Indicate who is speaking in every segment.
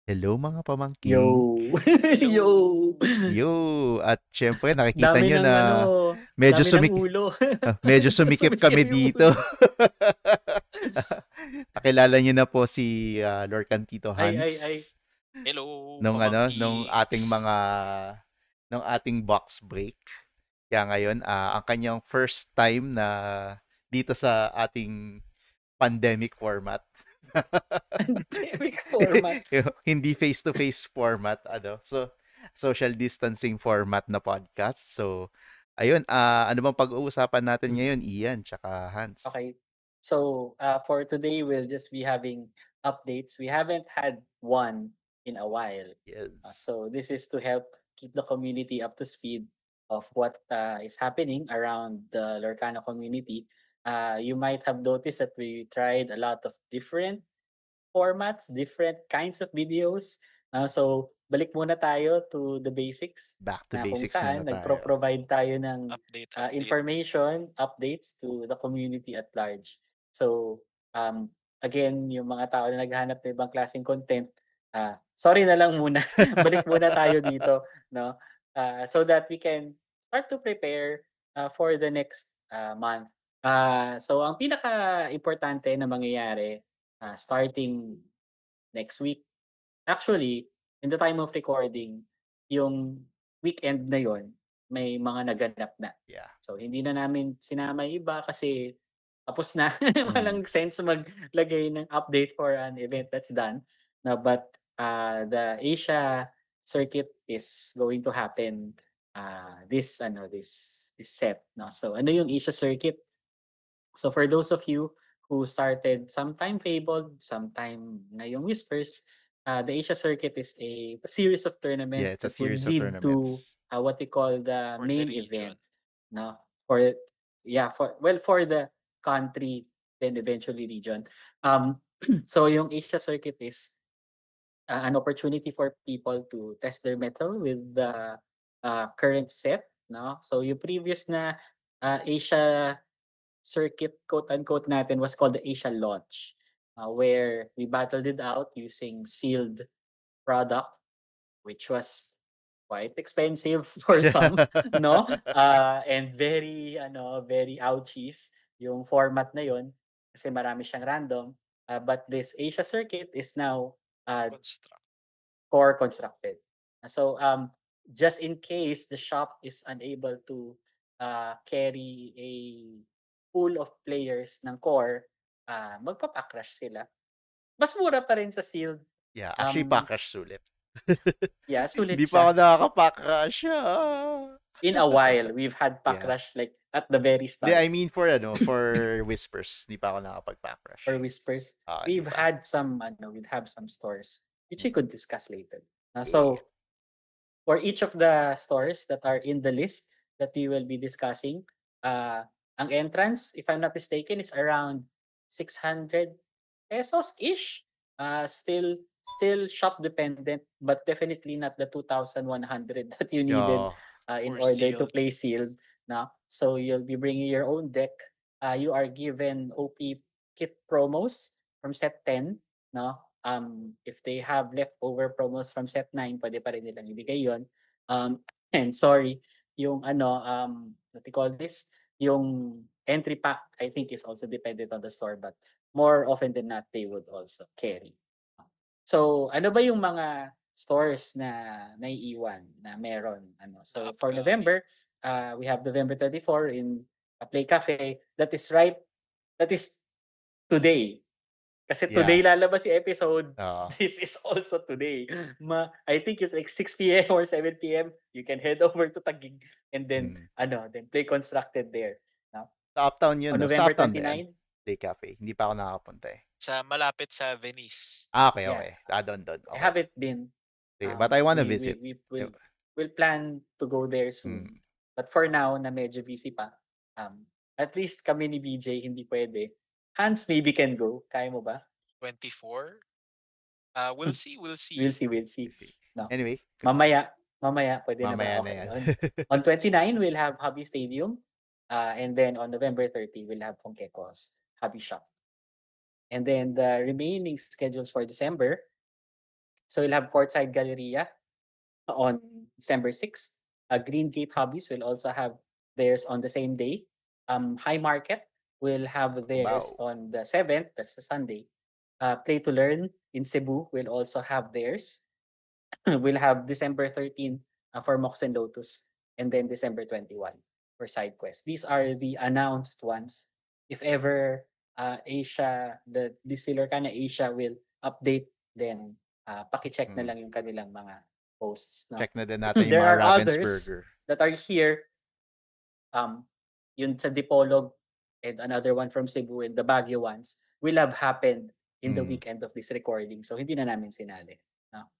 Speaker 1: Hello mga pamangking.
Speaker 2: Yo.
Speaker 3: Hello.
Speaker 2: Yo.
Speaker 1: Yo! At siyempre nakikita
Speaker 2: Dami
Speaker 1: nyo
Speaker 2: ng
Speaker 1: na medyo
Speaker 2: dami ng ulo.
Speaker 1: medyo sumikip
Speaker 2: Sumikip
Speaker 1: kami
Speaker 2: yung
Speaker 1: dito.
Speaker 2: ulo.
Speaker 1: Pakilala nyo na po si Lorcan Tito
Speaker 2: Ay.
Speaker 1: Hans
Speaker 3: Hello,
Speaker 1: nung ating
Speaker 3: pamangkings.
Speaker 1: nung ating box break. Kaya ngayon, ang kanyang first time na dito sa ating pandemic format.
Speaker 2: Pandemic format.
Speaker 1: Hindi face-to-face format, So, social distancing format na podcast. So, ayun, ano bang pag-uusapan natin
Speaker 2: Mm.
Speaker 1: ngayon, Ian, tsaka Hans?
Speaker 2: Okay. So, for today, we'll just be having updates. We haven't had one in a while.
Speaker 1: Yes.
Speaker 2: So, this is to help keep the community up to speed of what is happening around the Lorcano community. You might have noticed that we tried a lot of different formats, different kinds of videos. So, balik muna tayo to the basics
Speaker 1: Back to
Speaker 2: na kung
Speaker 1: basics muna
Speaker 2: saan
Speaker 1: tayo.
Speaker 2: nagpro-provide tayo ng
Speaker 3: Update.
Speaker 2: information, updates to the community at large. So, um, again, yung mga tao na naghahanap ng ibang klaseng content, sorry na lang muna. Balik muna tayo dito, no? So that we can start to prepare for the next month. So, ang pinaka-importante na mangyayari starting next week. Actually, in the time of recording, yung weekend na yon may mga naganap na.
Speaker 1: Yeah.
Speaker 2: So, hindi na namin sinama yung iba kasi tapos na.
Speaker 1: Mm.
Speaker 2: Walang sense maglagay ng update for an event that's done. No, but the Asia circuit is going to happen this set. No? So, ano yung Asia circuit? So for those of you who started sometime Fabled, sometime ngayong Whispers, the Asia Circuit is a series of
Speaker 1: Yeah,
Speaker 2: tournaments
Speaker 1: it's a
Speaker 2: that would
Speaker 1: series of
Speaker 2: lead to
Speaker 1: tournaments.
Speaker 2: what we call the
Speaker 3: For the
Speaker 2: main
Speaker 3: region.
Speaker 2: event. No? For for the country, then eventually region. So yung Asia Circuit is an opportunity for people to test their metal with the current set. No? So yung previous na Asia circuit quote unquote natin was called the Asia launch, where we battled it out using sealed product, which was quite expensive for some, no? And very ouchies yung format na yon kasi marami siyang random. But this Asia circuit is now uh,
Speaker 3: Construct.
Speaker 2: core constructed. So just in case the shop is unable to carry a pool of players ng core, magpa-pack sila. Mas mura pa rin sa sealed.
Speaker 1: Yeah, actually, Packrash sulit.
Speaker 2: Yeah, sulit
Speaker 1: Hindi pa
Speaker 2: siya.
Speaker 1: ako nakaka-Packrash.
Speaker 2: In a while, we've had pack
Speaker 1: Yeah.
Speaker 2: rush like at the very
Speaker 1: Hindi,
Speaker 2: start.
Speaker 1: I mean for Whispers. Hindi pa ako nakapag-Packrash.
Speaker 2: For Whispers,
Speaker 1: Di
Speaker 2: we've
Speaker 1: pa.
Speaker 2: had some stores which we could discuss later.
Speaker 1: Yeah.
Speaker 2: So for each of the stores that are in the list that we will be discussing, ang entrance, if I'm not mistaken, is around 600 pesos-ish. Still shop dependent, but definitely not the 2,100 that you needed
Speaker 1: Yeah.
Speaker 2: in
Speaker 3: For
Speaker 2: order to
Speaker 3: sealed.
Speaker 2: play sealed. No? So you'll be bringing your own deck. You are given OP kit promos from set 10. No? If they have leftover promos from set 9, pwede pa rin nilang ibigay yon. And sorry, yung what do you call this? Yung entry pack, I think, is also dependent on the store, but more often than not, they would also carry. So, ano ba yung mga stores na naiiwan na meron? So, for
Speaker 3: Upcoming.
Speaker 2: November, we have November 24 in Play Cafe. That is today. Kasi today lalabas yung episode. This is also today. I think it's like 6 p.m. or 7 p.m. You can head over to Taguig and then play Constructed there. No?
Speaker 1: Sa Uptown yun,
Speaker 2: On
Speaker 1: no? Sa
Speaker 2: November
Speaker 1: Uptown ba yan?
Speaker 2: 29,
Speaker 1: Play Cafe. Hindi pa ako nakapunta eh.
Speaker 3: Malapit sa Venice.
Speaker 1: Okay.
Speaker 2: yeah.
Speaker 1: Doon. Okay.
Speaker 2: I haven't been.
Speaker 1: But I wanna
Speaker 2: We
Speaker 1: visit.
Speaker 2: we'll plan to go there soon. But for now, na medyo busy pa, at least kami ni BJ hindi pwede. Hans maybe can go. Kaya mo ba?
Speaker 3: 24? We'll see.
Speaker 2: We'll see. No.
Speaker 1: Anyway.
Speaker 2: Mamaya pwede na ba?
Speaker 1: Mamaya na
Speaker 2: Okay.
Speaker 1: yan.
Speaker 2: On 29, we'll have Hobby Stadium. And then on November 30, we'll have Kongkekos Hobby Shop. And then the remaining schedules for December, So we'll have Courtside Galleria on December 6th. Green Gate Hobbies will also have theirs on the same day. High Market will have theirs
Speaker 1: Wow.
Speaker 2: on the 7th, that's the Sunday. Play to Learn in Cebu will also have theirs. We'll have December 13 for Mox and Lotus, and then December 21 for Side Quest. These are the announced ones. If ever Asia, the Distiller Kana Asia will update, then paki-check na
Speaker 1: Mm.
Speaker 2: lang yung kanilang mga posts. No?
Speaker 1: Check na din natin yung
Speaker 2: There
Speaker 1: mga
Speaker 2: are others
Speaker 1: Ravensburger.
Speaker 2: that are here. Yun sa Dipolog and another one from Cebu and the Baguio ones will have happened in the
Speaker 1: Mm.
Speaker 2: weekend of this recording. So hindi na namin sinali. No?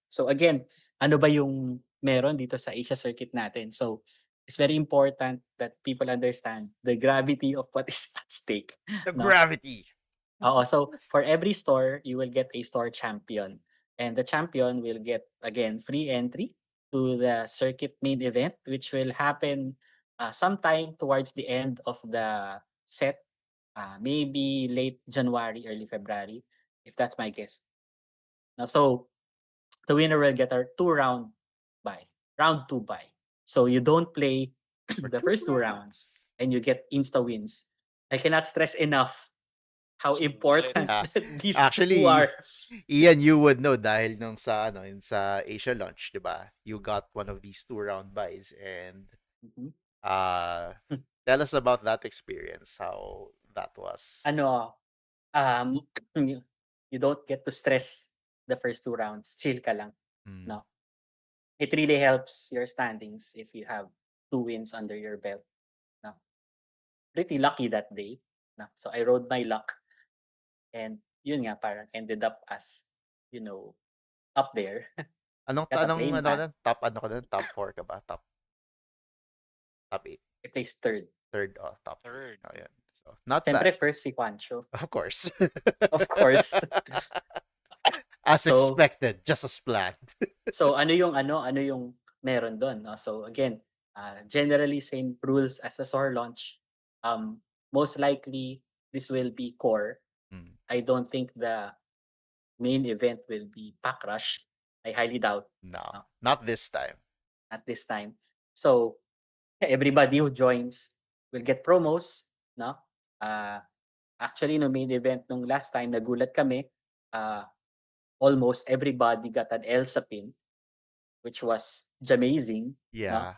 Speaker 2: So again, ano ba yung meron dito sa Asia Circuit natin? So it's very important that people understand the gravity of what is at stake.
Speaker 1: The
Speaker 2: No?
Speaker 1: gravity.
Speaker 2: Oo, so for every store, you will get a store champion. And the champion will get, again, free entry to the circuit main event, which will happen sometime towards the end of the set, maybe late January, early February, if that's my guess. Now, so the winner will get a 2-round buy, round 2 buy. So you don't play
Speaker 1: For
Speaker 2: the
Speaker 1: 2
Speaker 2: first 2 rounds and you get insta wins. I cannot stress enough how
Speaker 3: Sulit.
Speaker 2: important
Speaker 1: Yeah.
Speaker 2: these
Speaker 1: Actually,
Speaker 2: two are.
Speaker 1: Ian, you would know dahil nung sa yung sa Asia launch, 'di ba? You got one of these 2-round buys and
Speaker 2: Mhm.
Speaker 1: tell us about that experience, how that was.
Speaker 2: Ano, you don't get to stress the first 2 rounds. Chill ka lang,
Speaker 1: Mm.
Speaker 2: no? It really helps your standings if you have 2 wins under your belt, no? Pretty lucky that day, no? So I rode my luck and yun nga parang ended up as, up there.
Speaker 1: Anong
Speaker 2: Got a
Speaker 1: anong
Speaker 2: plane
Speaker 1: ano
Speaker 2: mat.
Speaker 1: nun? Top ano ka nun? Top 4 ka ba? Top 8,
Speaker 2: I placed 3rd.
Speaker 1: 3rd, top 3.
Speaker 3: Third.
Speaker 1: Oh, yan. So, not
Speaker 2: Siyempre
Speaker 1: bad.
Speaker 2: first si Juancho.
Speaker 1: Of course.
Speaker 2: Of course.
Speaker 1: As
Speaker 2: So,
Speaker 1: expected, just as planned.
Speaker 2: So ano yung meron doon, no? So again, generally same rules as the store launch. Most likely this will be core.
Speaker 1: Mm.
Speaker 2: I don't think the main event will be Pack Rush. I highly doubt
Speaker 1: No,
Speaker 2: No.
Speaker 1: not this time.
Speaker 2: at this time. So everybody who joins will get promos, no? Actually no main event nung last time nagulat kami, almost everybody got an Elsa pin, which was amazing.
Speaker 1: Yeah.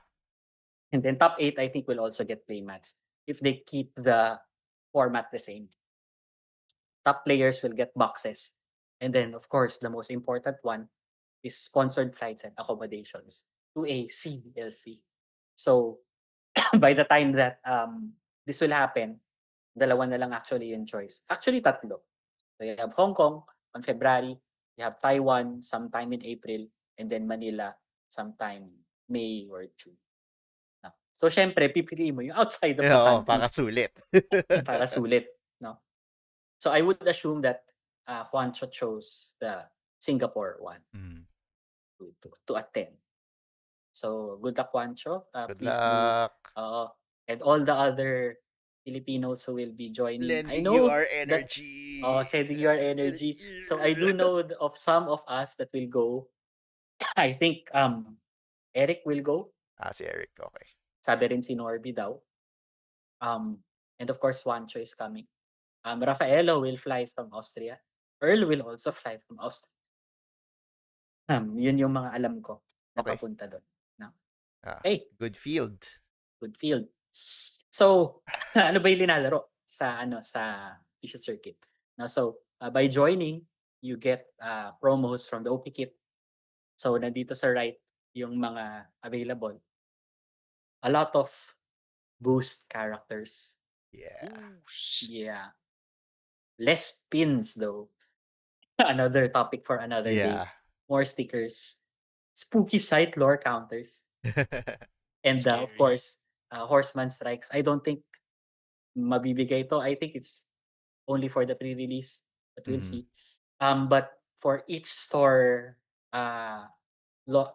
Speaker 2: And then top 8, I think, will also get playmats if they keep the format the same. Top players will get boxes. And then, of course, the most important one is sponsored flights and accommodations to a CDLC. So, by the time that this will happen, dalawa na lang actually yung choice. Actually, tatlo. So, you have Hong Kong on February, you have Taiwan sometime in April, and then Manila sometime May or June. No. So, syempre, pipiliin mo yung outside of the
Speaker 1: Oo,
Speaker 2: country
Speaker 1: para sulit.
Speaker 2: para sulit. No? So, I would assume that Juancho chose the Singapore one
Speaker 1: Mm.
Speaker 2: to attend. So, good luck, Juancho.
Speaker 1: Good
Speaker 2: Please
Speaker 1: luck.
Speaker 2: do. And all the other Filipinos who will be joining. I
Speaker 1: Lending
Speaker 2: know
Speaker 1: you our
Speaker 2: that
Speaker 1: energy.
Speaker 2: sending your energy. So I do know of some of us that will go. I think Eric will go.
Speaker 1: Si Eric, okay.
Speaker 2: Sabi rin si Norby daw. And of course, Juancho is coming. Rafaelo will fly from Austria. Earl will also fly from Austria. Yun yung mga alam ko na
Speaker 1: Okay.
Speaker 2: papunta doon. No?
Speaker 1: Ah,
Speaker 2: Hey,
Speaker 1: good field.
Speaker 2: good field. So, ano ba yung linalaro sa Asia Circuit? No, so, by joining, you get promos from the OP kit. So, nandito sa right yung mga available. A lot of boost characters.
Speaker 1: Yeah.
Speaker 3: Boost.
Speaker 2: Yeah. Less pins though. Another topic for another day.
Speaker 1: Yeah.
Speaker 2: More stickers. Spooky site lore counters. And of
Speaker 3: Scary.
Speaker 2: course, Horseman Strikes. I don't think mabibigay to. I think it's only for the pre-release, but we'll
Speaker 1: Mhm.
Speaker 2: see. But for each store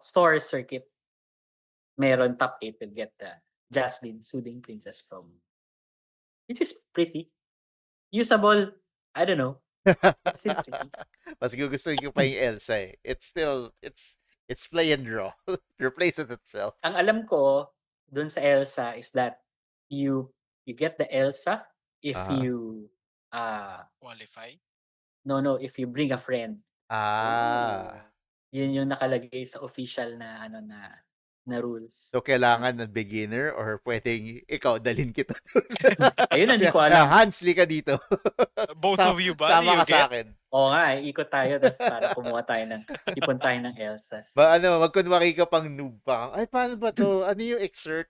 Speaker 2: store circuit, meron top 8 will get the Jasmine Soothing Princess promo. Which is pretty usable. I don't know. It's still pretty.
Speaker 1: Mas gugustuhin ko pa yung Elsa eh. It's play and draw. Replaces itself.
Speaker 2: Ang alam ko dun sa Elsa is that you get the Elsa if
Speaker 1: Aha.
Speaker 2: you
Speaker 3: Qualify.
Speaker 2: if you bring a friend.
Speaker 1: Ah.
Speaker 2: Yun yung nakalagay sa official na na rules.
Speaker 1: So, kailangan ng beginner or pwedeng ikaw, dalhin kita.
Speaker 2: Ayun, hindi ko alam.
Speaker 1: Hans, ka dito.
Speaker 3: Both of you ba?
Speaker 1: Sama
Speaker 3: You
Speaker 1: ka sa
Speaker 3: get?
Speaker 1: akin.
Speaker 2: Oo nga, ikot tayo tapos para kumuha tayo ipon tayo ng Elsas.
Speaker 1: Magkunwari ka pang noob pa. Ay, paano ba to? Ano yung exert?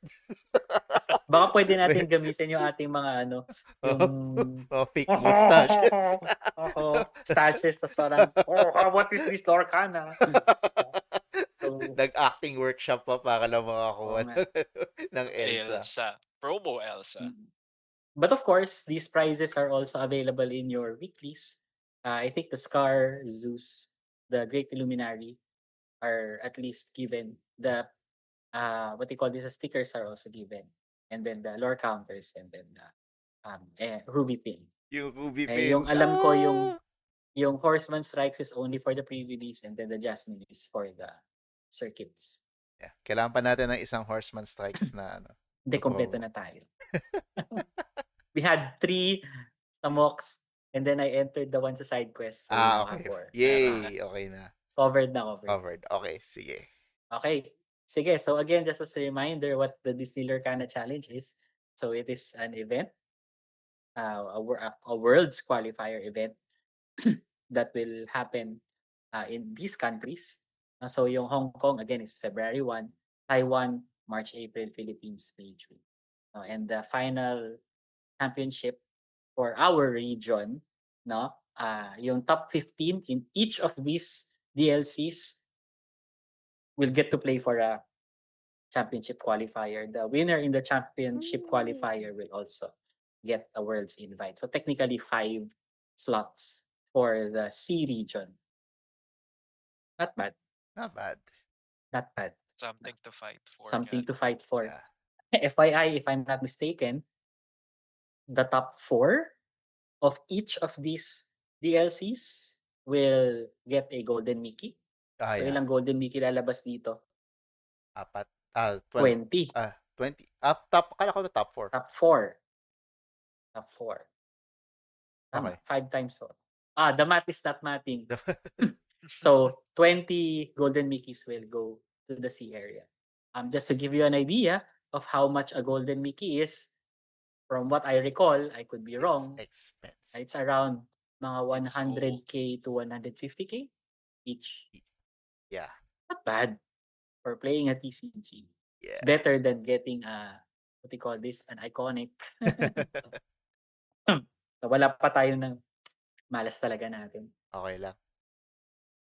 Speaker 2: Baka pwede natin gamitin yung ating mga yung
Speaker 1: fake mustaches.
Speaker 2: stashes, tapos parang, what is this Lorcana? So,
Speaker 1: Nag-acting workshop pa para lang makakuha ng Elsa.
Speaker 3: Promo Elsa.
Speaker 2: But of course, these prizes are also available in your weeklies. I think the Scar, Zeus, the Great Illuminary are at least given. The what they call these stickers are also given, and then the lore counters, and then Ruby Pin.
Speaker 1: Yung Ruby Pin.
Speaker 2: Yung alam ko yung Horseman Strikes is only for the pre-release, and then the Jasmine is for the circuits.
Speaker 1: Yeah. Kailangan pa natin ng isang Horseman Strikes na
Speaker 2: Hindi, kompleto na tayo. We had 3 sa MOX, and then I entered the one sa side quest. So
Speaker 1: okay. Yay! Okay na.
Speaker 2: Covered.
Speaker 1: Okay, sige.
Speaker 2: Okay. Sige, so again, just as a reminder what the Disney Lorcana Challenge is. So it is an event, a Worlds qualifier event that will happen in these countries. So yung Hong Kong, again, is February 1, Taiwan, March, April, Philippines, May, June. And the final championship for our region, yung top 15 in each of these DLCs will get to play for a championship qualifier. The winner in the championship qualifier will also get a Worlds invite. So technically 5 slots for the C region. Not bad.
Speaker 3: Something to fight for.
Speaker 2: To fight for.
Speaker 1: Yeah.
Speaker 2: FYI, if I'm not mistaken, the top 4 of each of these DLCs will get a Golden Mickey. So ilang Golden Mickey lalabas dito? 20.
Speaker 1: 20. Kala ko na top 4.
Speaker 2: Top 4. Tama,
Speaker 1: Okay.
Speaker 2: 5 times 4. The math is not mathing. So 20 Golden Mickeys will go to the sea area. Just to give you an idea of how much a Golden Mickey is, from what I recall, I could be wrong.
Speaker 1: It's expensive.
Speaker 2: It's around mga 100k to 150k each.
Speaker 1: Yeah.
Speaker 2: Not bad for playing a TCG.
Speaker 1: Yeah.
Speaker 2: It's better than getting what do you call this? An iconic. So, wala pa tayo ng malas talaga natin.
Speaker 1: Okay lang.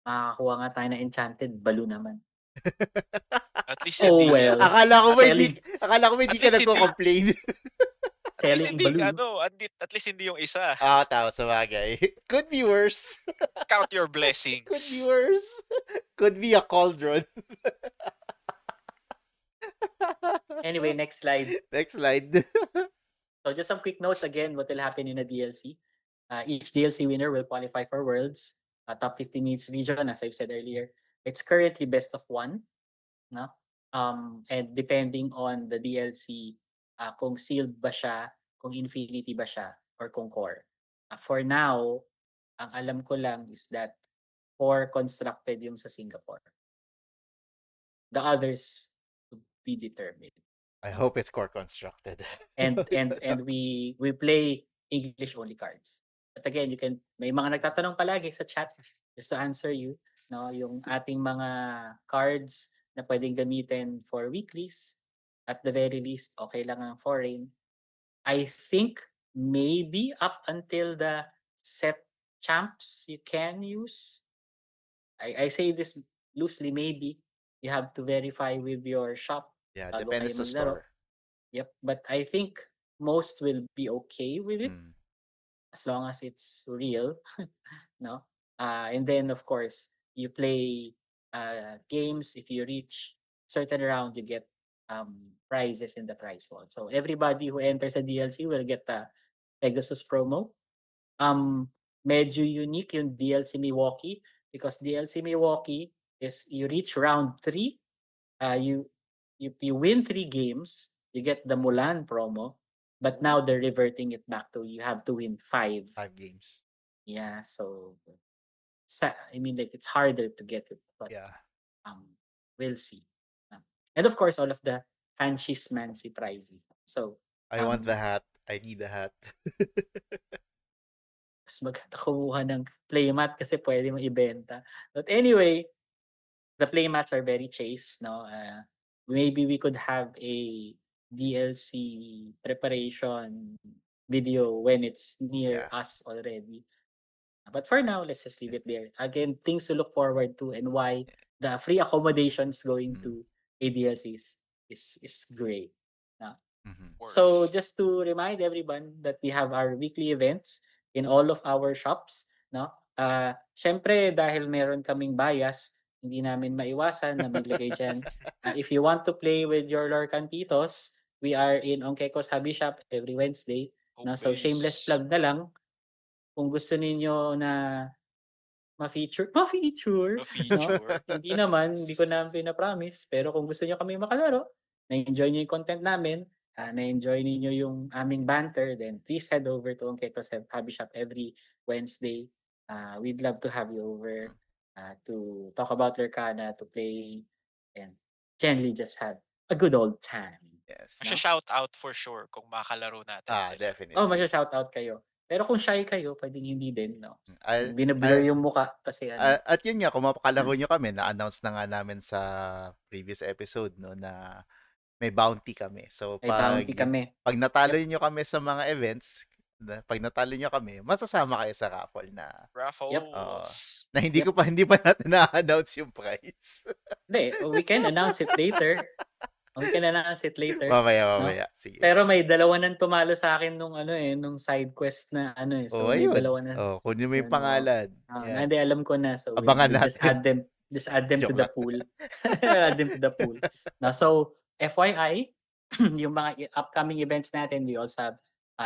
Speaker 2: Makakuha nga tayo ng Enchanted, balo naman.
Speaker 3: At least
Speaker 2: well.
Speaker 1: Akala ko ba hindi ka nagko-complain.
Speaker 3: At least hindi yung isa.
Speaker 1: Tao sa bagay. Could be worse.
Speaker 3: Count your blessings.
Speaker 1: Could be worse. Could be a cauldron.
Speaker 2: Anyway, next slide. So just some quick notes again, what will happen in a DLC. Each DLC winner will qualify for Worlds. Top 15 each region, as I've said earlier. It's currently best of 1. No? And depending on the DLC, kung sealed ba siya, kung infinity ba siya, or kung core. For now, ang alam ko lang is that core constructed yung sa Singapore. The others to be determined.
Speaker 1: I hope it's core constructed.
Speaker 2: And we play English only cards. But again, may mga nagtatanong palagi sa chat just to answer you, yung ating mga cards na pwedeng gamitin for weeklies, at the very least, okay lang ang foreign. I think maybe up until the set champs you can use. I say this loosely, maybe. You have to verify with your shop.
Speaker 1: Yeah, depends sa store.
Speaker 2: Yep, but I think most will be okay with it as long as it's real, no? And then of course you play games. If you reach certain round, you get prizes in the prize wall. So everybody who enters a DLC will get the Pegasus promo. medyo unique yung DLC Milwaukee because DLC Milwaukee is you reach round 3, you win 3 games, you get the Mulan promo, but now they're reverting it back to you have to win 5.
Speaker 1: 5 games.
Speaker 2: Yeah, so I mean, like, it's harder to get it, but
Speaker 1: Yeah.
Speaker 2: we'll see. And of course, all of the fancy pricey. So,
Speaker 1: I want the hat. I need the hat.
Speaker 2: mas maganda kumuha ng playmat kasi pwede mo ibenta. But anyway, the playmats are very chaste, no? Maybe we could have a DLC preparation video when it's near
Speaker 1: Yeah.
Speaker 2: us already. But for now, let's just leave it there. Again, things to look forward to and why the free accommodations going to ADLCs is great.
Speaker 1: Mhm.
Speaker 2: So
Speaker 3: Worth.
Speaker 2: just to remind everyone that we have our weekly events in all of our shops, no? Syempre dahil meron kaming bias, hindi namin maiwasan na maglagay diyan. If you want to play with your Lorcantitos, we are in Onkeko's Hobby Shop every Wednesday. No? So shameless
Speaker 3: Obvious.
Speaker 2: plug na lang kung gusto ninyo na ma-feature, no?
Speaker 3: Ma-feature.
Speaker 2: Hindi naman, hindi ko naman pina-promise, pero kung gusto niyo kami makalaro, na-enjoy niyo yung content namin, na-enjoy niyo yung aming banter, then please head over to Onkeko's Hobby Shop every Wednesday. We'd love to have you over to talk about Lurkana, to play, and generally just have a good old time.
Speaker 1: Yes.
Speaker 2: No?
Speaker 3: Shout out for sure kung makalaro natin sila.
Speaker 2: Oh,
Speaker 1: Definitely.
Speaker 2: masya-shoutout kayo. Pero kung shy kayo, pwedeng hindi din, no?
Speaker 1: Al-
Speaker 2: Binablur yung muka kasi
Speaker 1: At yun nga, kung mapakalaro nyo kami, na-announce na nga namin sa previous episode, no, na may bounty kami. So,
Speaker 2: may bounty kami.
Speaker 1: pag natalo nyo kami sa mga events, pag natalo nyo kami, masasama kayo sa raffle na
Speaker 3: Raffles.
Speaker 1: na hindi pa natin na-announce yung price.
Speaker 2: Hindi, we can announce it later.
Speaker 1: Mamaya. Sige.
Speaker 2: Pero may dalawa nang tumalo sa akin nung nung side quest na So may
Speaker 1: ayun.
Speaker 2: dalawa na.
Speaker 1: Kunin mo yung pangalan.
Speaker 2: Hindi, alam ko na. So
Speaker 1: Abangan
Speaker 2: we'll
Speaker 1: natin.
Speaker 2: just add them to
Speaker 1: Joke
Speaker 2: the
Speaker 1: lang.
Speaker 2: pool. Add them to the pool. So FYI, yung mga upcoming events natin, we also have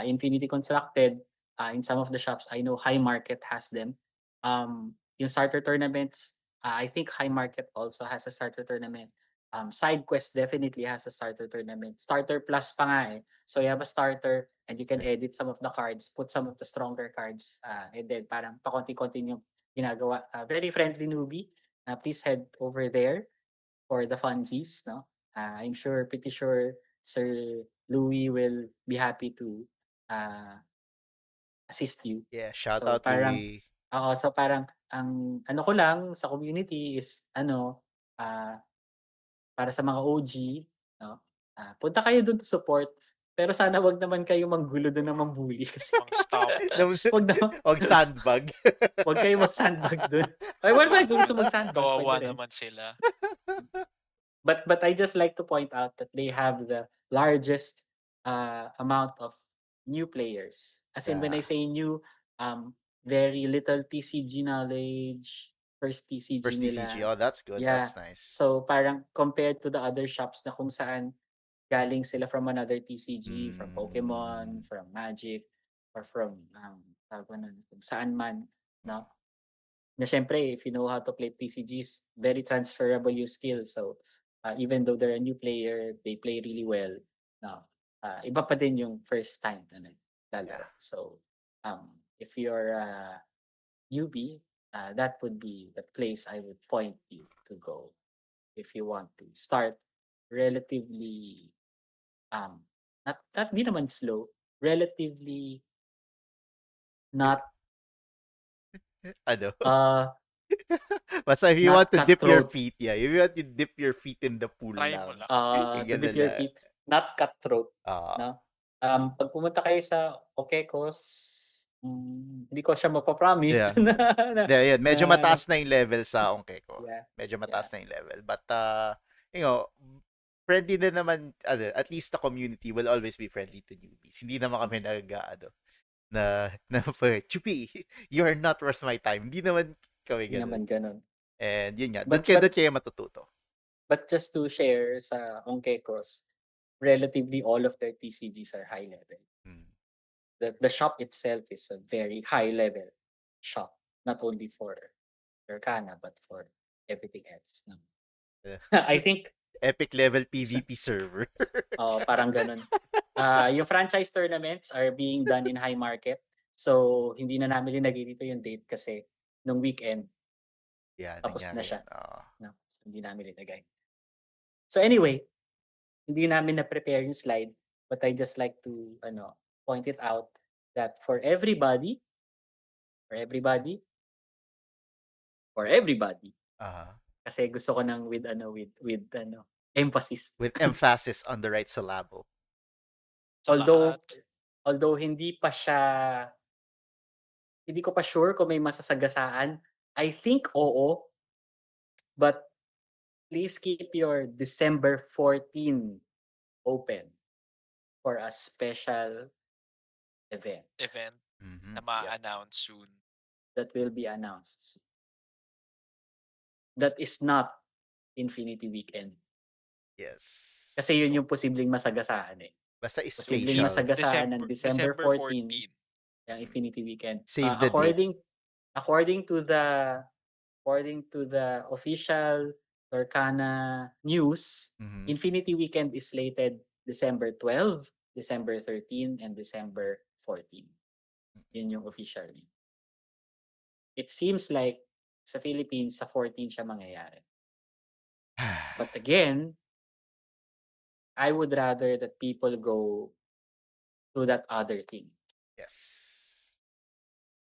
Speaker 2: Infinity Constructed in some of the shops. I know High Market has them. Yung starter tournaments, I think High Market also has a starter tournament. Side Quest definitely has a starter tournament. Starter plus pa nga eh. So you have a starter and you can edit some of the cards, put some of the stronger cards, and then parang pakonti-konti yung ginagawa. Very friendly newbie. Please head over there for the funsies, no? I'm pretty sure Sir Louis will be happy to assist you.
Speaker 1: Yeah, shout
Speaker 2: So
Speaker 1: out
Speaker 2: parang,
Speaker 1: Louie.
Speaker 2: so parang ang ano ko lang sa community is para sa mga OG, no? Punta kayo doon to support. Pero sana wag naman kayo manggulo doon na mambully kasi
Speaker 3: Mang-stop.
Speaker 1: Wag sandbag.
Speaker 2: Wag kayo mag-sandbag doon. Ay, wala ba kung gusto mag-sandbag?
Speaker 3: Kawawa
Speaker 2: pwede rin.
Speaker 3: naman sila.
Speaker 2: But I just like to point out that they have the largest amount of new players. As in, when I say new, very little TCG knowledge, first TCG nila.
Speaker 1: TCG. Oh, that's good.
Speaker 2: Yeah.
Speaker 1: That's nice.
Speaker 2: So parang compared to the other shops na kung saan galing sila from another TCG, from Pokemon, from Magic, or from kung saan man, no? Na syempre, if you know how to play TCGs, very transferable yung skill. So even though they're a new player, they play really well. No, iba pa din yung first time na naglalaro.
Speaker 1: Yeah.
Speaker 2: So if you're a newbie, that would be the place I would point you to go if you want to start relatively not di naman slow, relatively not
Speaker 1: Ano?
Speaker 2: Basta
Speaker 1: if you
Speaker 2: not
Speaker 1: want to dip your
Speaker 2: cutthroat.
Speaker 1: feet, if you want to dip your feet in the pool
Speaker 3: Try
Speaker 1: lang.
Speaker 3: mo lang.
Speaker 2: To dip your feet, not cutthroat. No? Pag pumunta kayo sa Okekos, hindi ko siya mapapromise.
Speaker 1: Yeah. Medyo mataas na yung level sa Onkeko.
Speaker 2: Yeah.
Speaker 1: Medyo mataas na yung level. But, friendly din naman, at least the community will always be friendly to newbies. Hindi naman kami na Chupi, you are not worth my time. Hindi naman kami ganun.
Speaker 2: Hindi naman ganun.
Speaker 1: And yun nga, doon kayo matututo.
Speaker 2: But just to share sa Onkekos, relatively all of their TCGs are high level. The shop itself is a very high level. shock, not only for Lorcana, but for everything else. No?
Speaker 1: Yeah.
Speaker 2: I think,
Speaker 1: Epic level PvP server.
Speaker 2: parang ganun. Yung franchise tournaments are being done in high market. So, hindi na namin linagay dito yung date kasi nung weekend,
Speaker 1: Yeah,
Speaker 2: tapos na
Speaker 1: nangyari
Speaker 2: siya.
Speaker 1: yan. Oo.
Speaker 2: No? So, hindi namin linagay. So, anyway, hindi namin na-prepare yung slide, but I just like to point it out that for everybody,
Speaker 1: Uh-huh.
Speaker 2: kasi gusto ko nang with emphasis.
Speaker 1: With emphasis on the right syllable.
Speaker 3: Sa lahat.
Speaker 2: Although hindi ko pa sure kung may masasagasaan. I think oo, but please keep your December 14 open for a special event
Speaker 3: Na ma-announce soon.
Speaker 2: that will be announced. That is not Infinity Weekend.
Speaker 1: Yes.
Speaker 2: Kasi yun yung posibleng masagasaan eh.
Speaker 1: Basta is
Speaker 2: Posibleng
Speaker 1: spatial.
Speaker 2: masagasaan ng December 14 yung Infinity Weekend.
Speaker 1: Save the date.
Speaker 2: According to the official Lorcana news, Infinity Weekend is slated December 12, December 13, and December 14. Yun yung official. It seems like sa Philippines, sa 14 siya mangyayari. But again, I would rather that people go to that other thing.
Speaker 1: Yes.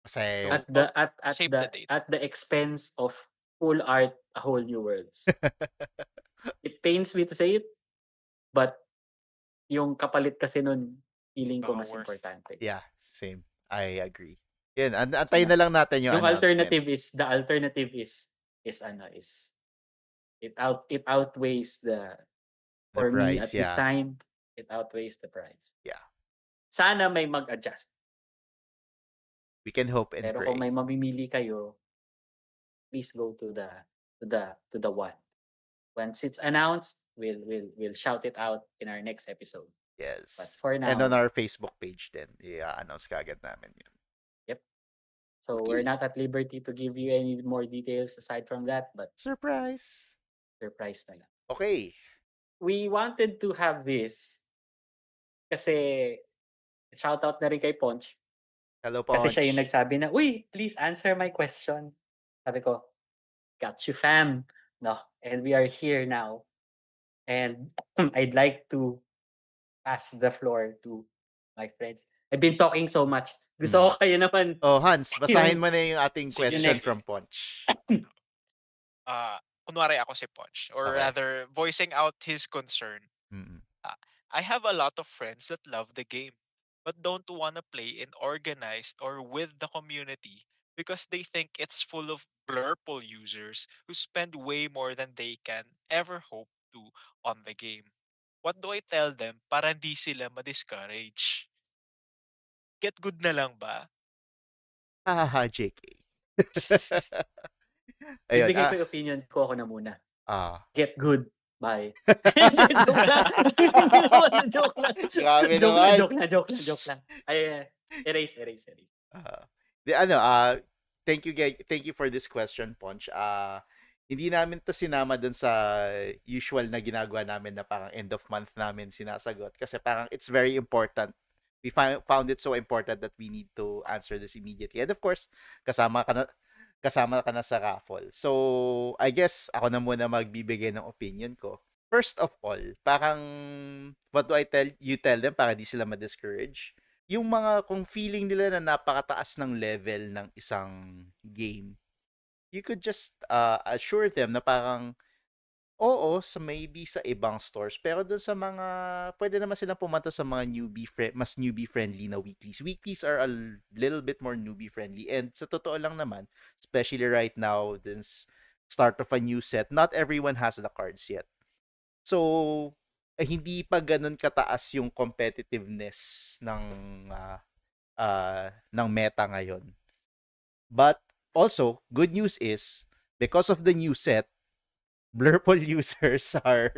Speaker 1: Kasi
Speaker 2: At the expense of full art, a whole new worlds. It pains me to say it, but yung kapalit kasi nun, feeling ko mas importante.
Speaker 1: Yeah, same. I agree. Yan, antayin na lang natin yung announcement.
Speaker 2: The alternative is it outweighs the for
Speaker 1: price,
Speaker 2: me at this time, it outweighs the price.
Speaker 1: Yeah.
Speaker 2: Sana may mag-adjust.
Speaker 1: We can hope and
Speaker 2: Pero
Speaker 1: pray.
Speaker 2: kung may mamimili kayo, please go to the one. Once it's announced, we'll shout it out in our next episode.
Speaker 1: Yes.
Speaker 2: But for now,
Speaker 1: and on our Facebook page din, i-announce kaagad namin yun.
Speaker 2: Yep. So we're not at liberty to give you any more details aside from that, but
Speaker 1: surprise
Speaker 2: na lang.
Speaker 1: Okay.
Speaker 2: We wanted to have this kasi shout out na rin kay Ponch.
Speaker 1: Hello, Ponch.
Speaker 2: Kasi siya yung nagsabi na, uy, please answer my question. Sabi ko, got you, fam. No, and we are here now. And I'd like to pass the floor to my friends. I've been talking so much. Gusto ko kayo naman.
Speaker 1: Oh, Hans, basahin mo na yung ating question from Ponch.
Speaker 3: Kunwari ako si Ponch. Or rather, voicing out his concern. I have a lot of friends that love the game, but don't want to play in organized or with the community because they think it's full of blurple users who spend way more than they can ever hope to on the game. What do I tell them para hindi sila ma-discourage? Get good na lang ba?
Speaker 2: Hahaha,
Speaker 1: JK.
Speaker 2: Ibigay ko yung opinion ko, ako na muna. Get good. Bye. Joke lang.
Speaker 1: Grabe naman.
Speaker 2: Joke lang. Ay, erase.
Speaker 1: Thank you for this question, Ponch. Hindi namin to sinama dun sa usual na ginagawa namin na parang end of month namin sinasagot kasi parang it's very important. We found it so important that we need to answer this immediately. And of course, kasama ka na sa raffle. So, I guess ako na muna magbibigay ng opinion ko. First of all, parang what do I tell them para di sila ma-discourage? Yung mga kung feeling nila na napakataas ng level ng isang game, you could just assure them na parang oo, maybe sa ibang stores, pero doon sa mga pwede naman silang pumunta sa mga mas newbie friendly na weeklies. Weeklies are a little bit more newbie friendly, and sa totoo lang naman, especially right now, this start of a new set, not everyone has the cards yet. So hindi pa ganun kataas yung competitiveness ng meta ngayon. But also, good news is because of the new set, blurple users are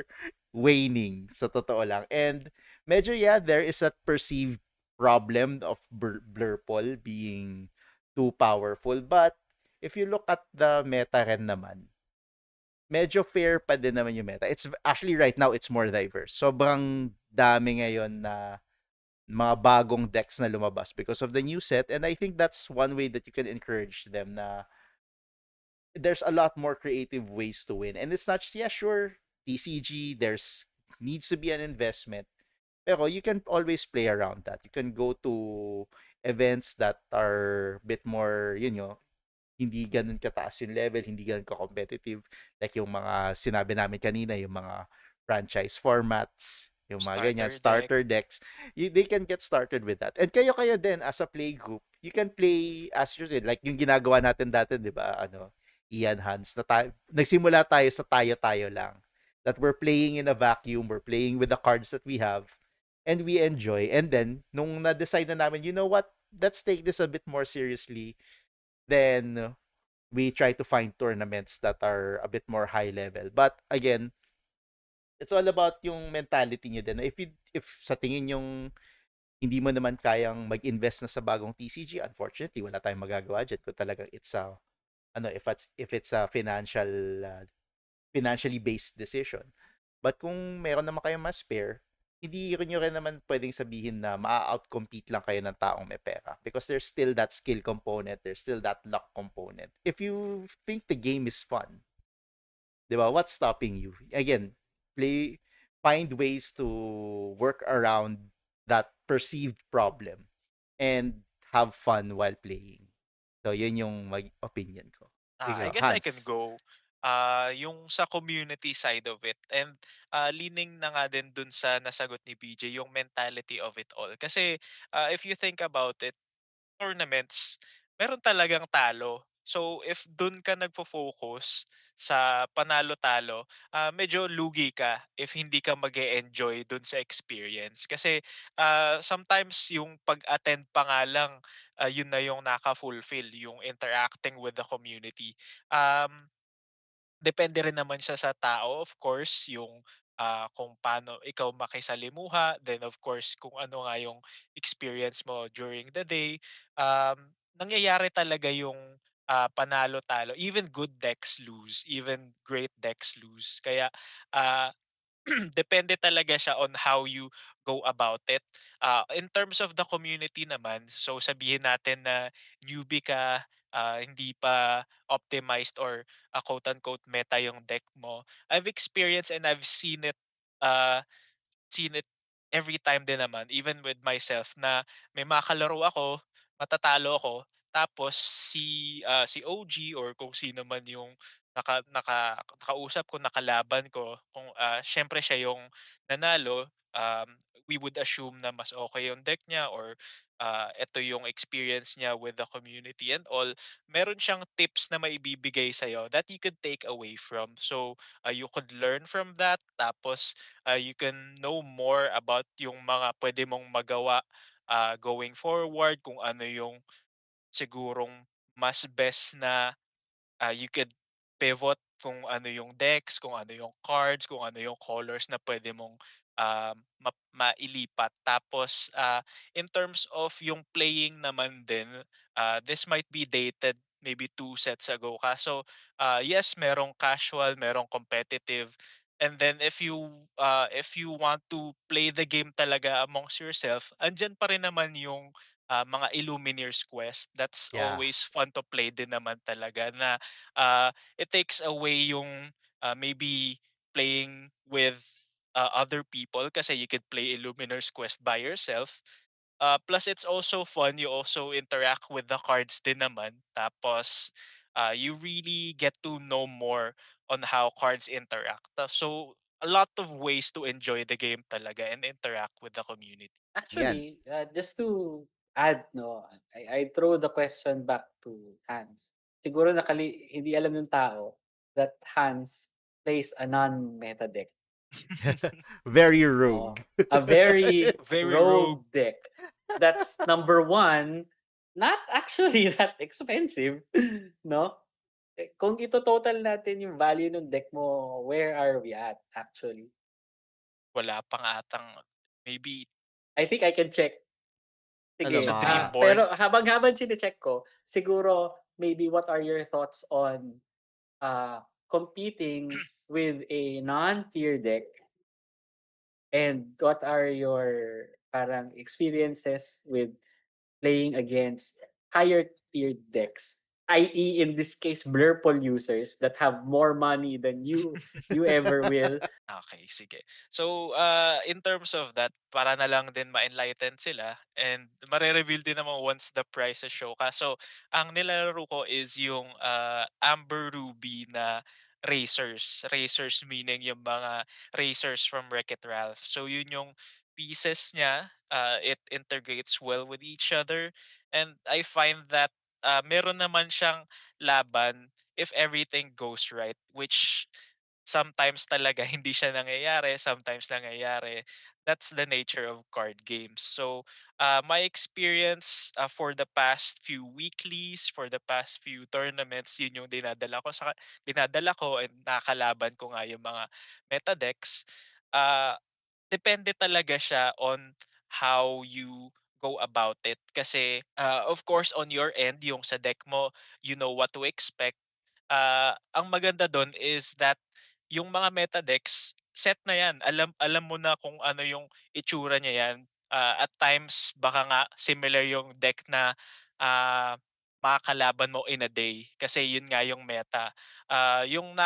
Speaker 1: waning sa totoo lang. And medyo there is a perceived problem of blurple being too powerful. But if you look at the meta rin naman, medyo fair pa din naman yung meta. It's actually right now it's more diverse. Sobrang dami ngayon na mga bagong decks na lumabas because of the new set, and I think that's one way that you can encourage them na there's a lot more creative ways to win. And it's not just, yeah, sure, TCG, there's needs to be an investment. Pero you can always play around that. You can go to events that are a bit more, hindi ganun kataas yung level, hindi ganun ka-competitive. Like yung mga sinabi namin kanina, yung mga franchise formats, yung mga ganyan, starter decks. They can get started with that. And kayo din, as a play group, you can play as you did. Like yung ginagawa natin dati, di ba? Ian Hans, nagsimula tayo sa tayo-tayo lang. That we're playing in a vacuum, we're playing with the cards that we have, and we enjoy. And then, nung na-decide na namin, you know what, let's take this a bit more seriously, then we try to find tournaments that are a bit more high level. But again, it's all about yung mentality nyo din. If sa tingin yung hindi mo naman kayang mag-invest na sa bagong TCG, unfortunately, wala tayong magagawa dyan kung talagang it's a if it's a financially based decision. But kung meron naman kayong mas spare, hindi nyo rin naman pwedeng sabihin na ma-outcompete lang kayo ng taong may pera. Because there's still that skill component, there's still that luck component. If you think the game is fun, di ba, what's stopping you? Again, find ways to work around that perceived problem and have fun while playing. So, yun yung opinion ko.
Speaker 3: I
Speaker 1: Ikaw,
Speaker 3: guess I can
Speaker 1: Hans.
Speaker 3: go. Yung sa community side of it, and leaning na nga din dun sa nasagot ni BJ, yung mentality of it all. Kasi if you think about it, tournaments, meron talagang talo. So if dun ka nagfo-focus sa panalo-talo, medyo lugi ka if hindi ka mag-e-enjoy dun sa experience. Kasi sometimes yung pag-attend pa nga lang, yun na yung naka-fulfill, yung interacting with the community. Um, Depende rin naman siya sa tao, of course, yung kung paano ikaw makisalimuha, then of course kung ano nga yung experience mo during the day. Nangyayari talaga yung panalo-talo. Even good decks lose, even great decks lose. Kaya ah, depende talaga siya on how you go about it. In terms of the community naman, so sabihin natin na newbie ka, hindi pa optimized or quote unquote meta yung deck mo. I've experienced and I've seen it every time din naman, even with myself, na may makakalaro ako, matatalo ako, tapos si OG or kung sino man yung nakausap ko, nakalaban ko, kung siyempre siya yung nanalo, we would assume na mas okay yung deck niya, or ito yung experience niya with the community and all. Meron siyang tips na maibibigay sa'yo that you could take away from. So, you could learn from that, tapos you can know more about yung mga pwede mong magawa going forward, kung ano yung sigurong mas best na you could pivot, kung ano yung decks, kung ano yung cards, kung ano yung colors na pwede mong mailipat. Tapos, in terms of yung playing naman din, this might be dated maybe 2 sets ago. Kaso, yes, merong casual, merong competitive. And then if you want to play the game talaga amongst yourself, andyan pa rin naman yung mga Illumineers Quest. That's
Speaker 1: Yeah.
Speaker 3: always fun to play din naman talaga, na it takes away yung maybe playing with other people, kasi you could play Illuminer's Quest by yourself. Plus it's also fun, you also interact with the cards din naman. Tapos you really get to know more on how cards interact. So a lot of ways to enjoy the game talaga and interact with the community.
Speaker 1: Yan.
Speaker 2: Actually, just to add, no, I throw the question back to Hans. Siguro hindi alam ng tao that Hans plays a non-meta deck.
Speaker 1: Very
Speaker 2: Oh,
Speaker 1: rogue.
Speaker 2: a very
Speaker 3: Very rogue.
Speaker 2: rogue deck. That's number one, not actually that expensive, no? Kung ito-total natin yung value ng deck mo, where are we at actually?
Speaker 3: Wala pang atang maybe
Speaker 2: I think I can check. Sige.
Speaker 3: Sa Dreamborn.
Speaker 2: Pero habang chine-check ko, siguro maybe what are your thoughts on competing with a non-tier deck, and what are your parang experiences with playing against higher tier decks, i.e. in this case Blurple users that have more money than you ever will.
Speaker 3: Okay, sige. So, in terms of that, para na lang din ma-enlighten sila and mare-reveal din naman once the prices show. Kaso, ang nilalaro ko is yung Amber Ruby na racers. Racers meaning yung mga racers from Wreck-It Ralph. So, yun yung pieces niya. It integrates well with each other. And I find that meron naman siyang laban if everything goes right, which sometimes talaga hindi siya nangyayari, sometimes nangyayari. That's the nature of card games. So, my experience for the past few weeklies, for the past few tournaments, yun yung dinadala ko and nakakalaban ko nga yung mga meta decks. Uh, Depende talaga siya on how you go about it. Kasi, of course, on your end, yung sa deck mo, you know what to expect. Ang maganda doon is that yung mga meta decks, set na yan. Alam mo na kung ano yung itsura niya yan. At times, baka nga similar yung deck na makakalaban mo in a day. Kasi yun nga yung meta. Yung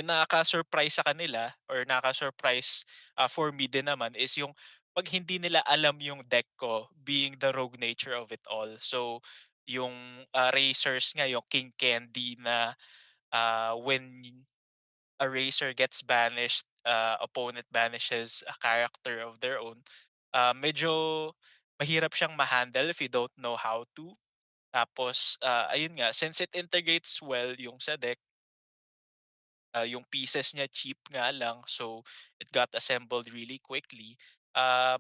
Speaker 3: nakaka-surprise sa kanila or nakaka-surprise for me din naman is yung 'pag hindi nila alam yung deck ko, being the rogue nature of it all. So, yung racers nga, yung King Candy na when a racer gets banished, opponent banishes a character of their own, medyo mahirap siyang ma-handle if you don't know how to. Tapos, ayun nga, since it integrates well yung sa deck, yung pieces niya cheap nga lang, so it got assembled really quickly.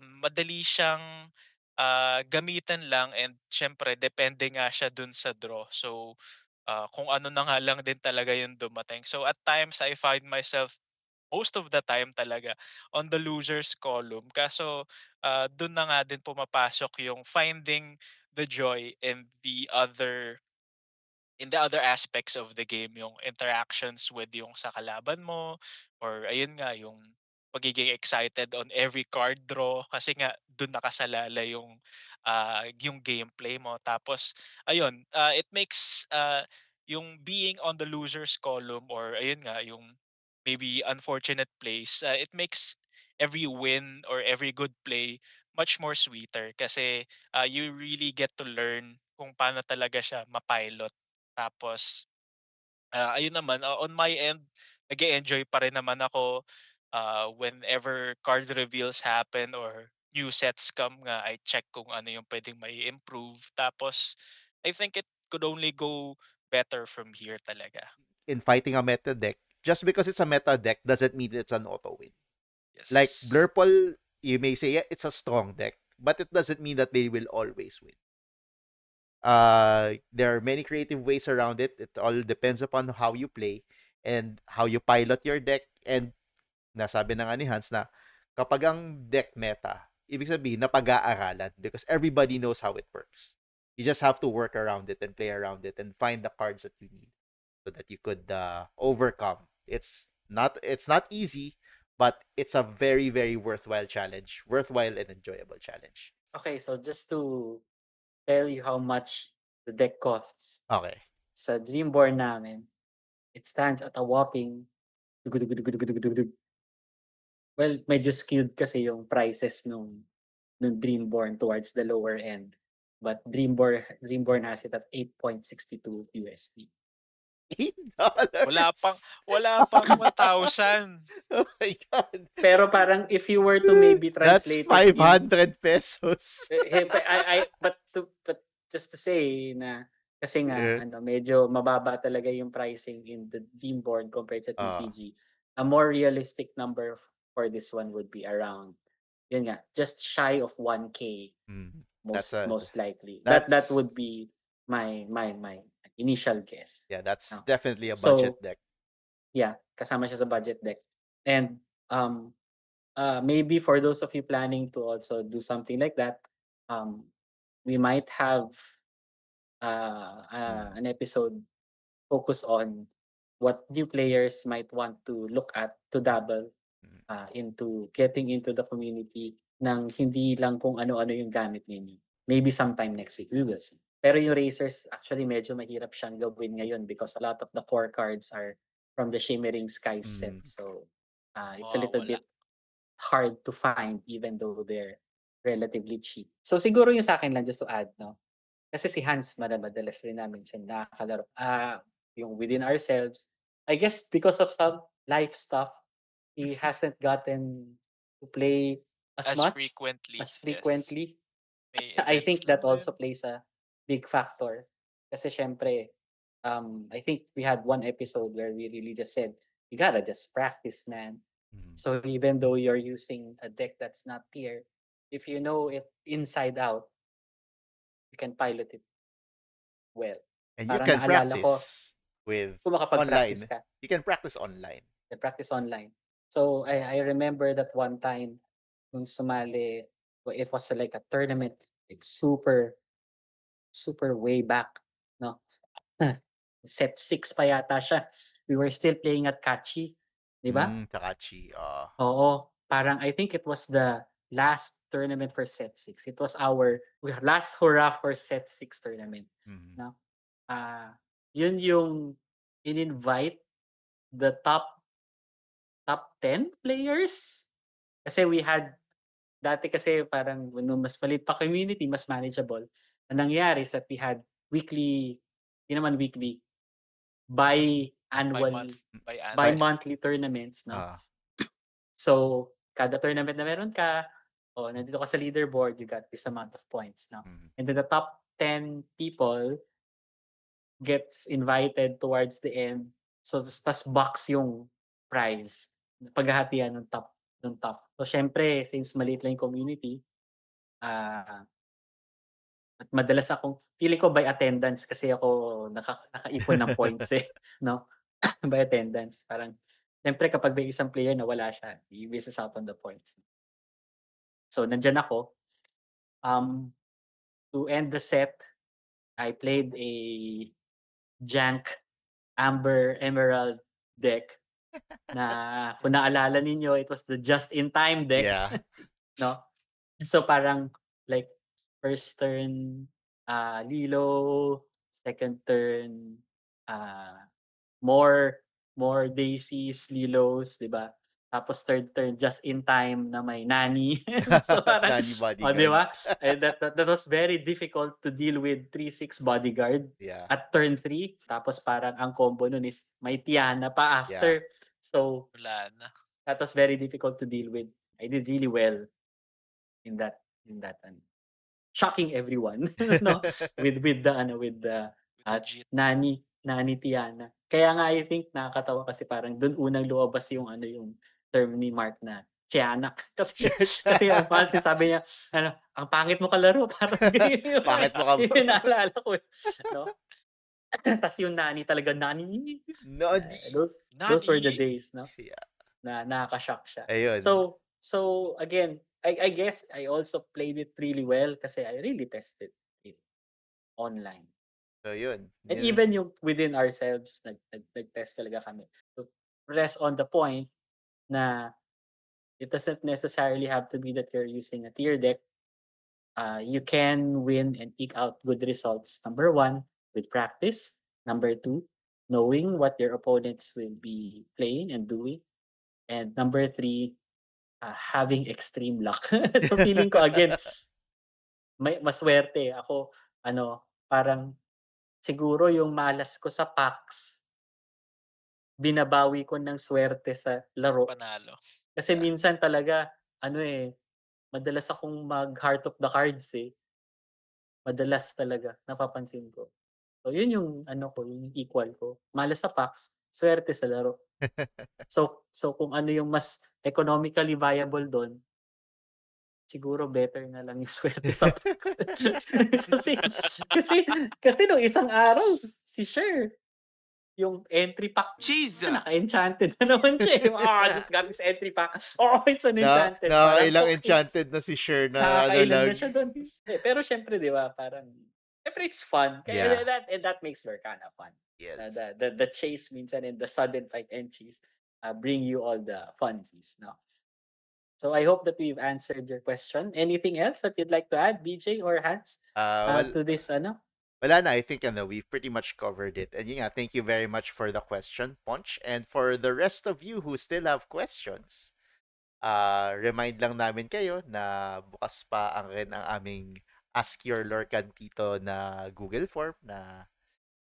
Speaker 3: Madali siyang gamitan lang and siyempre depende nga siya dun sa draw. So, kung ano na nga lang din talaga yung dumating. So at times I find myself most of the time talaga on the losers column. Kaso dun na nga din pumapasok yung finding the joy in the other aspects of the game, yung interactions with yung sa kalaban mo, or ayun nga, yung pagiging excited on every card draw kasi nga dun nakasalala yung gameplay mo. Tapos ayun, it makes yung being on the losers column or ayun nga, yung maybe unfortunate plays, it makes every win or every good play much more sweeter kasi you really get to learn kung paano talaga siya mapilot. Tapos, ayun naman, on my end, nag-e-enjoy pa rin naman ako, whenever card reveals happen or new sets come nga, I check kung ano yung puwedeng mai-improve. Tapos, I think it could only go better from here talaga.
Speaker 1: In fighting a meta deck, just because it's a meta deck doesn't mean it's an auto win. Like
Speaker 3: Yes.
Speaker 1: Blurple, you may say, yeah, it's a strong deck, but it doesn't mean that they will always win. There are many creative ways around it. It all depends upon how you play and how you pilot your deck. And nasabi na nga ni Hans na kapag ang deck meta, ibig sabihin napag-aaralan because everybody knows how it works. You just have to work around it and play around it and find the cards that you need so that you could overcome. It's not easy, but it's a very, very worthwhile and enjoyable challenge.
Speaker 2: Okay, so just to tell you how much the deck costs.
Speaker 1: Okay.
Speaker 2: Sa Dreamborn namin, it stands at a whopping well, medyo skewed kasi yung prices nung Dreamborn towards the lower end. But Dreamborn has it at $8.62 USD.
Speaker 1: $8?
Speaker 3: Wala pang 1,000.
Speaker 1: Oh my God.
Speaker 2: Pero parang if you were to maybe translate
Speaker 1: That's
Speaker 2: it
Speaker 1: 500 pesos.
Speaker 2: but just to say na kasi nga
Speaker 1: Yeah.
Speaker 2: medyo mababa talaga yung pricing in the Dreamborn compared sa
Speaker 1: Ah.
Speaker 2: TCG. A more realistic number for this one would be around yun nga, just shy of 1K most likely. That would be my initial guess.
Speaker 1: Yeah, that's
Speaker 2: No.
Speaker 1: definitely a budget deck.
Speaker 2: Yeah, kasama siya sa budget deck. And maybe for those of you planning to also do something like that, we might have an episode focus on what new players might want to look at to dabble into getting into the community ng hindi lang kung ano-ano yung gamit ninyo. Maybe sometime next week, we will see. Pero yung Racers, actually medyo mahirap siyang gawin ngayon because a lot of the core cards are from the Shimmering Skies set. So it's a little bit hard to find even though they're relatively cheap. So siguro yung sa akin lang, just to add, no? Kasi si Hans, madalas rin namin siya nakakalaro. Yung Within Ourselves, I guess because of some life stuff, he hasn't gotten to play as much,
Speaker 3: frequently.
Speaker 2: as frequently.
Speaker 3: May
Speaker 2: I
Speaker 3: events
Speaker 2: think
Speaker 3: na
Speaker 2: that also
Speaker 3: din.
Speaker 2: plays a big factor. Kasi syempre, I think we had one episode where we really just said, you gotta just practice, man. So even though you're using a deck that's not tier, if you know it inside out, you can pilot it well.
Speaker 1: And you
Speaker 2: Parang
Speaker 1: can
Speaker 2: naalala ko,
Speaker 1: practice with
Speaker 2: kung makapag-practice
Speaker 1: online.
Speaker 2: ka,
Speaker 1: You can practice online.
Speaker 2: you practice online. So I remember that one time, nung sumali, it was like a tournament. It's super way back, no? Set 6 pa yata siya. We were still playing at Kachi, di ba?
Speaker 1: Takachi.
Speaker 2: Oo, parang I think it was the last tournament for set 6. It was our last hurrah for set 6 tournament, no? Yun yung in-invite the top 10 players. Kasi we had dati kasi parang nung mas maliit pa community, mas manageable. Ang nangyari is that we had weekly, hindi naman weekly, bi-monthly tournaments, no? So, kada tournament na meron ka, nandito ka sa leaderboard, you got this amount of points, no? And then the top 10 people gets invited towards the end. So, tas box yung prize. Paghahatian ng top. So, syempre, since maliit lang yung community, at madalas akong, feeling ko by attendance kasi ako nakaipon ng points no? By attendance. Parang, syempre kapag may isang player na wala siya, he misses out on the points. So, nandyan ako. To end the set, I played a Jank Amber Emerald deck na kung naalala ninyo, it was the just-in-time deck.
Speaker 1: Yeah.
Speaker 2: No? So parang like first turn Lilo, second turn more daisies, Lilos, 'di ba? Tapos third turn just in time na may Nani. So parang
Speaker 1: Nani bodyguard.
Speaker 2: 'di ba? That was very difficult to deal with 3-6 bodyguard at turn 3. Tapos parang ang combo nun is may Tiana pa after. So
Speaker 3: wala na.
Speaker 2: That was very difficult to deal with. I did really well in that shocking everyone no with the Nani Tiana. Kaya nga I think nakakatawa kasi parang doon unang lumabas yung yung term ni Mark na Tianak kasi ang sabi niya ang pangit mo kalaro parang
Speaker 1: pangit mo ka
Speaker 2: naalala ko no. Tas yung Nani talaga Nani. Those were the days no. Na nakaka-shock siya.
Speaker 1: Ayun.
Speaker 2: So again, I guess I also played it really well kasi I really tested it online.
Speaker 1: So yun.
Speaker 2: And even yung Within Ourselves, nag-test talaga kami. So press on the point na it doesn't necessarily have to be that you're using a tier deck. You can win and eke out good results. Number 1, with practice. Number 2, knowing what your opponents will be playing and doing. And number 3, having extreme luck. So feeling ko again, maswerte ako, parang siguro yung malas ko sa packs, binabawi ko ng swerte sa laro.
Speaker 3: Panalo.
Speaker 2: Kasi minsan talaga, madalas akong mag-heart of the cards Madalas talaga, napapansin ko. So yun yung yung equal ko. Malas sa packs, swerte sa laro. So kung ano yung mas economically viable doon, siguro better na lang yung swerte sa packs. kasi nung isang araw, si Sher, yung entry pack,
Speaker 3: Jesus!
Speaker 2: naka-enchanted na naman siya. I just got this entry pack. Oh, it's an enchanted.
Speaker 1: Nakakailang enchanted na si Sher na
Speaker 2: nakakailan na siya doon. Pero syempre, di ba, parang, syempre it's fun. Kaya that makes Lorcana fun.
Speaker 1: Yes.
Speaker 2: The chase minsan and the sudden fight entries bring you all the funsies, no? So I hope that we've answered your question. Anything else that you'd like to add, BJ or Hans, to this,
Speaker 1: Wala na, I think we've pretty much covered it. And yeah, thank you very much for the question, Ponch. And for the rest of you who still have questions, remind lang namin kayo na bukas pa ang aming Ask Your Lorcan Tito na Google form na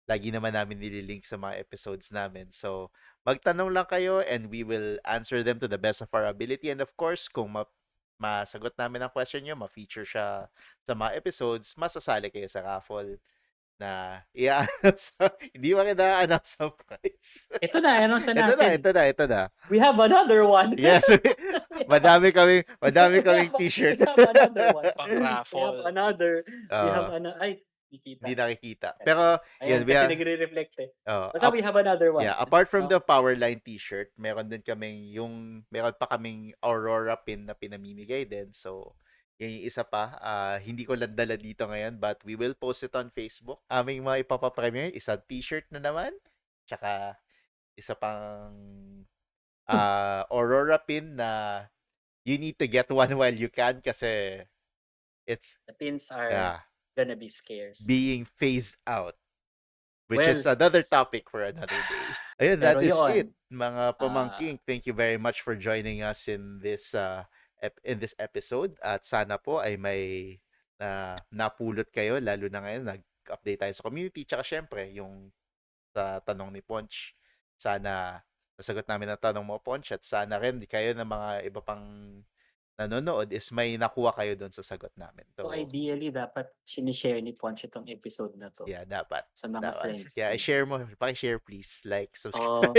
Speaker 1: lagi naman namin nililink sa mga episodes namin. So, magtanong lang kayo and we will answer them to the best of our ability. And of course, kung masagot namin ang question nyo, ma-feature siya sa mga episodes, masasali kayo sa raffle na i-announce. Hindi ba kita-announce sa price?
Speaker 2: Ito na, announce na natin.
Speaker 1: Ito na.
Speaker 2: We have another one.
Speaker 1: Yes. madami kaming t-shirt.
Speaker 2: We have another one.
Speaker 3: Pang-raffle.
Speaker 2: We have another. Hindi
Speaker 1: nakikita. Pero,
Speaker 2: ayan, kasi nagre-reflect eh. Basta we have another one.
Speaker 1: Yeah, apart from the Powerline t-shirt, meron pa kaming Aurora pin na pinamimigay din. So, yan yung isa pa. Hindi ko lang dala dito ngayon, but we will post it on Facebook. Aming mga ipapapremyo, isang t-shirt na naman. Tsaka, isa pang Aurora pin na you need to get one while you can kasi
Speaker 2: the pins are gonna be scarce.
Speaker 1: Being phased out. Which is another topic for another day. Ayun, that is it. Mga pamangking, thank you very much for joining us in this episode. At sana po ay may napulot kayo, lalo na ngayon, nag-update tayo sa community. Tsaka syempre, yung sa tanong ni Ponch, sana nasagot namin ang tanong mo, Ponch, at sana rin kayo ng mga iba pang nanonood is may nakuha kayo doon sa sagot namin.
Speaker 2: So ideally, dapat sinishare ni Ponch itong episode na to.
Speaker 1: Yeah, dapat.
Speaker 2: Sa mga friends.
Speaker 1: Yeah, share mo. Paki-share please. Like, subscribe.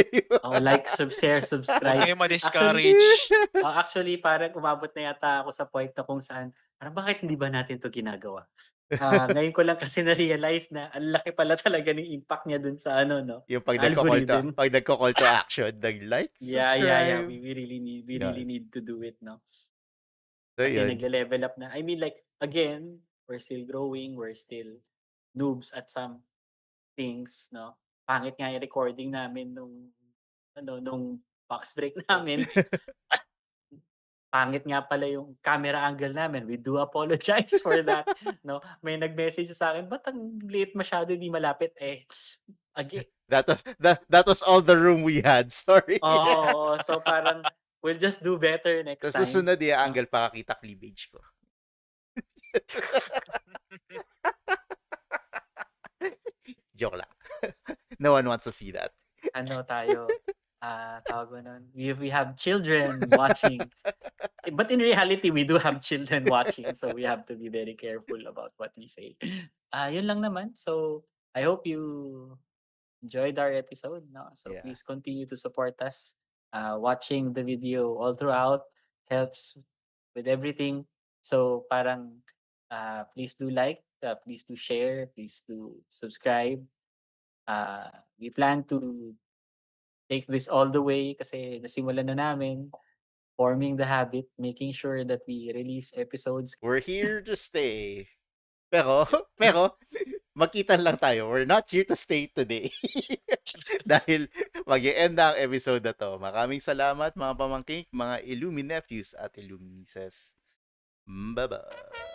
Speaker 2: Like, share, subscribe.
Speaker 3: Huwag kayo ma-discourage.
Speaker 2: Actually, parang umabot na yata ako sa point na kung saan, parang bakit hindi ba natin to ginagawa? Ngayon ko lang kasi na-realize na ang laki pala talaga ng impact niya dun sa
Speaker 1: yung pag nagko-call to action, nag-like, subscribe.
Speaker 2: Yeah. We really need to do it, no?
Speaker 1: So,
Speaker 2: kasi nagle-level up na. I mean, like, again, we're still growing, we're still noobs at some things, no? Pangit nga yung recording namin nung box break namin. Pangit nga pala yung camera angle namin. We do apologize for that. No, may nag-message sa akin, ba't ang late masyado, di malapit again.
Speaker 1: That was all the room we had. Sorry.
Speaker 2: So parang we'll just do better next time.
Speaker 1: Sa susunod, angle pakakita cleavage ko. Joke lang. No one wants to see that.
Speaker 2: Tayo? Tawag mo nun. We have children watching. But in reality, we do have children watching. So we have to be very careful about what we say. Yun lang naman. So I hope you enjoyed our episode. No? So please continue to support us. Watching the video all throughout helps with everything. So parang please do like, please do share, please do subscribe. We plan to take this all the way kasi nasimulan na namin, forming the habit, making sure that we release episodes.
Speaker 1: We're here to stay. Pero magkita lang tayo. We're not here to stay today. Dahil mag-e-end na ang episode na to. Maraming salamat mga pamangking, mga Illumi nephews at Illumi nieces. Bye-bye.